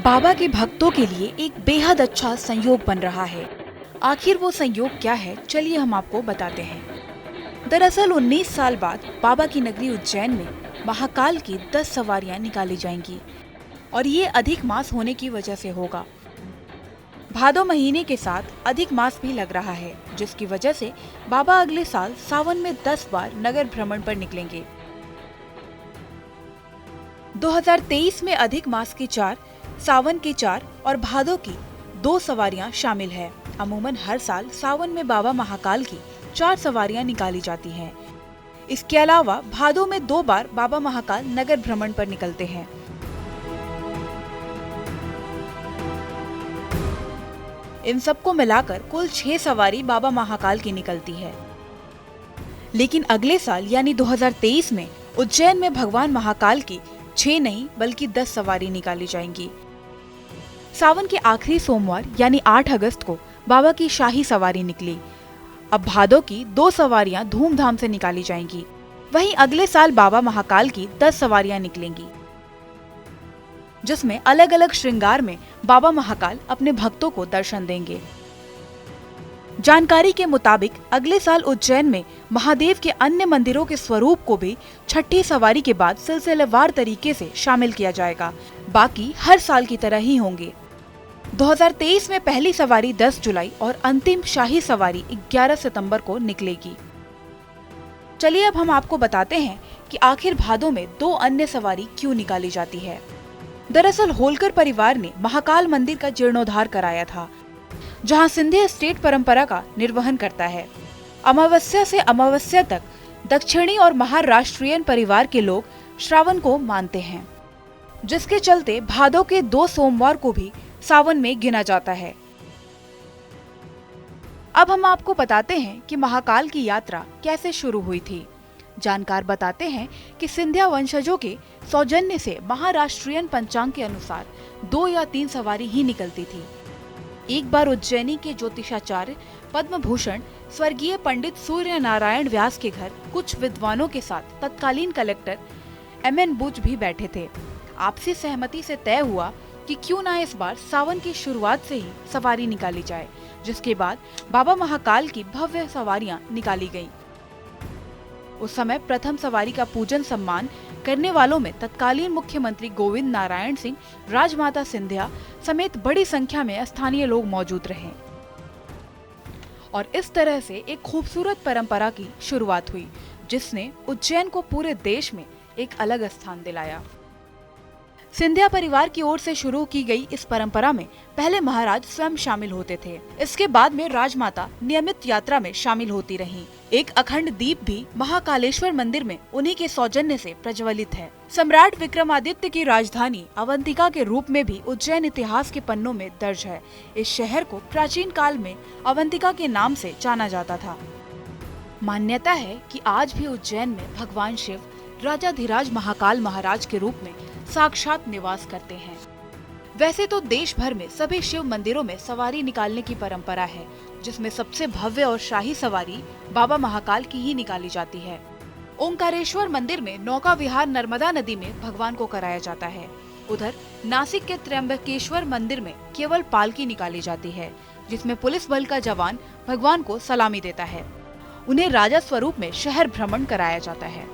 बाबा के भक्तों के लिए एक बेहद अच्छा संयोग बन रहा है। आखिर वो संयोग क्या है, चलिए हम आपको बताते हैं। दरअसल 19 साल बाद बाबा की नगरी उज्जैन में महाकाल की 10 सवारियां निकाली जाएंगी और ये अधिक मास होने की वजह से होगा। भादो महीने के साथ अधिक मास भी लग रहा है, जिसकी वजह से बाबा अगले साल सावन में 10 बार नगर भ्रमण पर निकलेंगे। 2023 में अधिक मास की 4, सावन की 4 और भादो की 2 सवारियां शामिल है। अमूमन हर साल सावन में बाबा महाकाल की 4 सवारियां निकाली जाती हैं। इसके अलावा भादो में 2 बार बाबा महाकाल नगर भ्रमण पर निकलते हैं। इन सबको मिलाकर कुल 6 सवारी बाबा महाकाल की निकलती है। लेकिन अगले साल यानी 2023 में उज्जैन में भगवान महाकाल की 6 नहीं बल्कि 10 सवारी निकाली जाएंगी। सावन के आखिरी सोमवार यानी 8 अगस्त को बाबा की शाही सवारी निकली। अब भादो की 2 सवारियां धूमधाम से निकाली जाएंगी। वहीं अगले साल बाबा महाकाल की 10 सवारियां निकलेंगी, जिसमें अलग अलग श्रृंगार में बाबा महाकाल अपने भक्तों को दर्शन देंगे। जानकारी के मुताबिक अगले साल उज्जैन में महादेव के अन्य मंदिरों के स्वरूप को भी छठी सवारी के बाद सिलसिलेवार तरीके से शामिल किया जाएगा। बाकी हर साल की तरह ही होंगे। 2023 में पहली सवारी 10 जुलाई और अंतिम शाही सवारी 11 सितंबर को निकलेगी। चलिए अब हम आपको बताते हैं कि आखिर भादो में 2 अन्य सवारी क्यों निकाली जाती है। दरअसल होलकर परिवार ने महाकाल मंदिर का जीर्णोद्धार कराया था, जहां सिंधिया स्टेट परंपरा का निर्वहन करता है। अमावस्या से अमावस्या तक दक्षिणी और महाराष्ट्रियन परिवार के लोग श्रावण को मानते हैं, जिसके चलते भादो के 2 सोमवार को भी सावन में गिना जाता है। अब हम आपको बताते हैं कि महाकाल की यात्रा कैसे शुरू हुई थी। जानकार बताते हैं कि सिंधिया वंशजों के सौजन्य से महाराष्ट्रियन पंचांग के अनुसार 2 या 3 सवारी ही निकलती थी। एक बार उज्जैनी के ज्योतिषाचार्य पद्म भूषण स्वर्गीय पंडित सूर्य नारायण व्यास के घर कुछ विद्वानों के साथ तत्कालीन कलेक्टर MN बुच भी बैठे थे। आपसी सहमति से तय हुआ कि क्यों ना इस बार सावन की शुरुआत से ही सवारी निकाली जाए, जिसके बाद बाबा महाकाल की भव्य सवारियां निकाली गईं। उस समय प्रथम सवारी का पूजन सम्मान करने वालों में तत्कालीन मुख्यमंत्री गोविंद नारायण सिंह, राजमाता सिंधिया समेत बड़ी संख्या में स्थानीय लोग मौजूद रहे और इस तरह से एक खूबसूरत परंपरा की शुरुआत हुई, जिसने उज्जैन को पूरे देश में एक अलग स्थान दिलाया। सिंधिया परिवार की ओर से शुरू की गई इस परंपरा में पहले महाराज स्वयं शामिल होते थे। इसके बाद में राजमाता नियमित यात्रा में शामिल होती रहीं। एक अखंड दीप भी महाकालेश्वर मंदिर में उन्हीं के सौजन्य से प्रज्वलित है। सम्राट विक्रमादित्य की राजधानी अवंतिका के रूप में भी उज्जैन इतिहास के पन्नों में दर्ज है। इस शहर को प्राचीन काल में अवंतिका के नाम से जाना जाता था। मान्यता है कि आज भी उज्जैन में भगवान शिव राजाधिराज महाकाल महाराज के रूप में साक्षात निवास करते हैं। वैसे तो देश भर में सभी शिव मंदिरों में सवारी निकालने की परंपरा है, जिसमें सबसे भव्य और शाही सवारी बाबा महाकाल की ही निकाली जाती है। ओंकारेश्वर मंदिर में नौका विहार नर्मदा नदी में भगवान को कराया जाता है। उधर नासिक के त्र्यंबकेश्वर मंदिर में केवल पालकी निकाली जाती है, जिसमें पुलिस बल का जवान भगवान को सलामी देता है। उन्हें राजा स्वरूप में शहर भ्रमण कराया जाता है।